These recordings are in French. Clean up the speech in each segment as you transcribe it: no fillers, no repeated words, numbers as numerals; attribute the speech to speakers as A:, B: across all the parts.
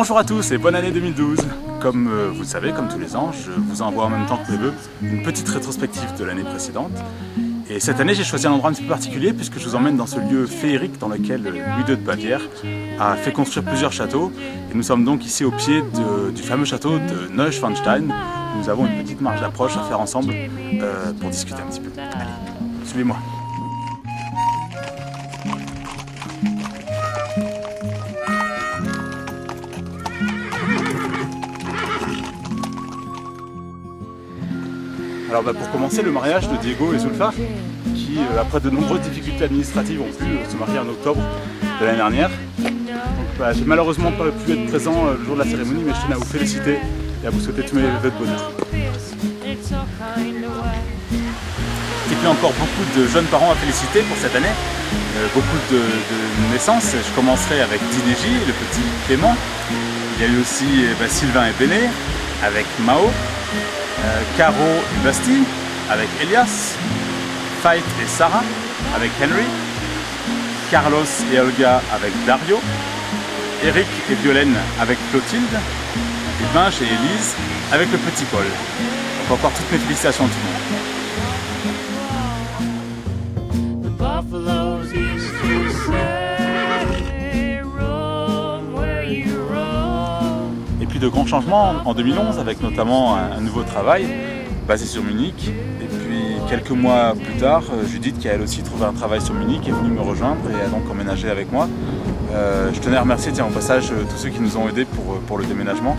A: Bonjour à tous et bonne année 2012. Comme vous le savez, comme tous les ans, je vous envoie en même temps que mes vœux une petite rétrospective de l'année précédente. Et cette année, j'ai choisi un endroit un petit peu particulier puisque je vous emmène dans ce lieu féerique dans lequel Louis II de Bavière a fait construire plusieurs châteaux. Et nous sommes donc ici au pied du fameux château de Neuschwanstein. Nous avons une petite marche d'approche à faire ensemble pour discuter un petit peu. Allez, suivez-moi. Alors pour commencer, le mariage de Diego et Zulfa, qui après de nombreuses difficultés administratives ont pu se marier en octobre de l'année dernière. J'ai malheureusement pas pu être présent le jour de la cérémonie, mais je tenais à vous féliciter et à vous souhaiter tous mes vœux de bonheur. Et puis encore beaucoup de jeunes parents à féliciter pour cette année, beaucoup de naissances. Je commencerai avec Dineji, le petit Clément. Il y a eu aussi Sylvain et Béné, avec Mao. Caro et Basti avec Elias, Fait et Sarah avec Henry, Carlos et Olga avec Dario, Eric et Violaine avec Clotilde, et Binge et Élise avec le petit Paul. Donc encore toutes mes félicitations à tout le monde. Et puis de grands changements en 2011 avec notamment un nouveau travail basé sur Munich. Et puis quelques mois plus tard, Judith, qui a elle aussi trouvé un travail sur Munich, est venue me rejoindre et a donc emménagé avec moi. Je tenais à remercier au passage tous ceux qui nous ont aidés pour le déménagement.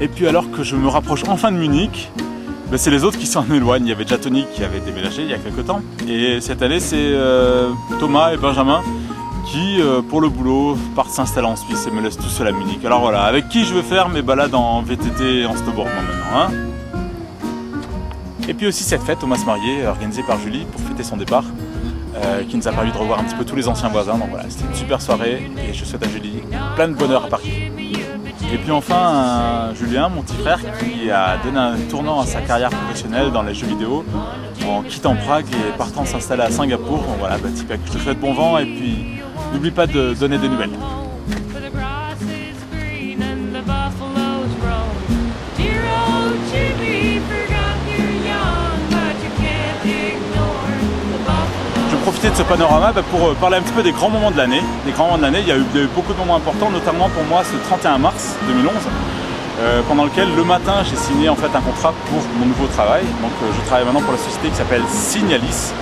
A: Et puis alors que je me rapproche enfin de Munich, c'est les autres qui s'en éloignent. Il y avait déjà Tony qui avait déménagé il y a quelques temps. Et cette année, c'est Thomas et Benjamin qui, pour le boulot, partent s'installer en Suisse et me laissent tout seul à Munich. Alors voilà, avec qui je vais faire mes balades en VTT et en snowboard maintenant, hein. Et puis aussi cette fête, Thomas marié, organisée par Julie pour fêter son départ, qui nous a permis de revoir un petit peu tous les anciens voisins. Donc voilà, c'était une super soirée et je souhaite à Julie plein de bonheur à Paris. Et puis enfin, Julien, mon petit frère, qui a donné un tournant à sa carrière professionnelle dans les jeux vidéo en quittant Prague et partant s'installer à Singapour. Donc voilà, Tipek, je te souhaite bon vent et puis n'oublie pas de donner des nouvelles. Je vais profiter de ce panorama pour parler un petit peu des grands moments de l'année. Il y a eu beaucoup de moments importants, notamment pour moi ce 31 mars 2011, pendant lequel le matin j'ai signé en fait un contrat pour mon nouveau travail. Donc je travaille maintenant pour la société qui s'appelle Signalis,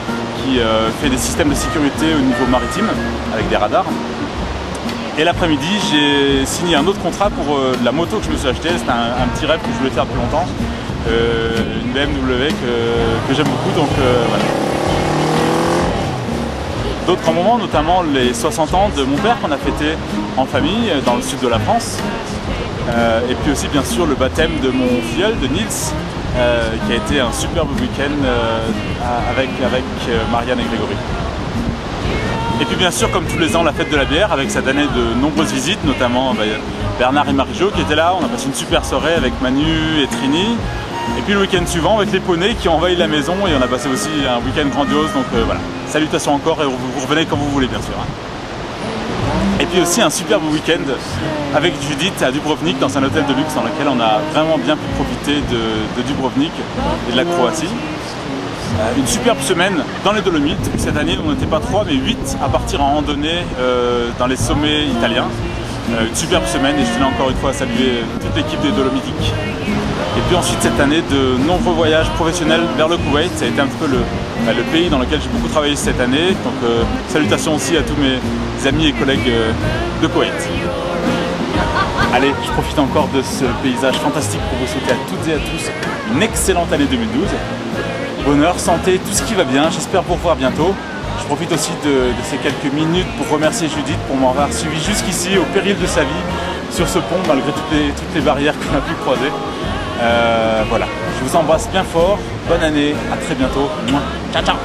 A: qui fait des systèmes de sécurité au niveau maritime avec des radars. Et l'après-midi, j'ai signé un autre contrat pour la moto que je me suis acheté. C'était un petit rêve que je voulais faire depuis longtemps, une BMW que j'aime beaucoup. Donc voilà. D'autres grands moments, notamment les 60 ans de mon père qu'on a fêté en famille dans le sud de la France. Et puis aussi bien sûr le baptême de mon filleul, de Nils, qui a été un superbe week-end avec Marianne et Grégory. Et puis bien sûr, comme tous les ans, la fête de la bière avec cette année de nombreuses visites, notamment Bernard et Marie-Jo qui étaient là. On a passé une super soirée avec Manu et Trini. Et puis le week-end suivant avec les poneys qui ont envahi la maison et on a passé aussi un week-end grandiose. Donc voilà, salutations encore et vous revenez quand vous voulez bien sûr. Et puis aussi un superbe week-end avec Judith à Dubrovnik dans un hôtel de luxe dans lequel on a vraiment bien pu profiter de Dubrovnik et de la Croatie. Une superbe semaine dans les Dolomites. Cette année on n'était pas 3 mais 8 à partir en randonnée dans les sommets italiens. Une superbe semaine et je tenais encore une fois à saluer toute l'équipe des Dolomitiques. Et puis ensuite cette année de nombreux voyages professionnels vers le Koweït. Ça a été un petit peu le pays dans lequel j'ai beaucoup travaillé cette année. Donc salutations aussi à tous mes amis et collègues de Koweït. Allez, je profite encore de ce paysage fantastique pour vous souhaiter à toutes et à tous une excellente année 2012. Bonheur, santé, tout ce qui va bien. J'espère vous revoir bientôt. Je profite aussi de ces quelques minutes pour remercier Judith pour m'avoir suivi jusqu'ici au péril de sa vie sur ce pont malgré toutes les barrières qu'on a pu croiser. Voilà, je vous embrasse bien fort, bonne année, à très bientôt. Ciao ciao.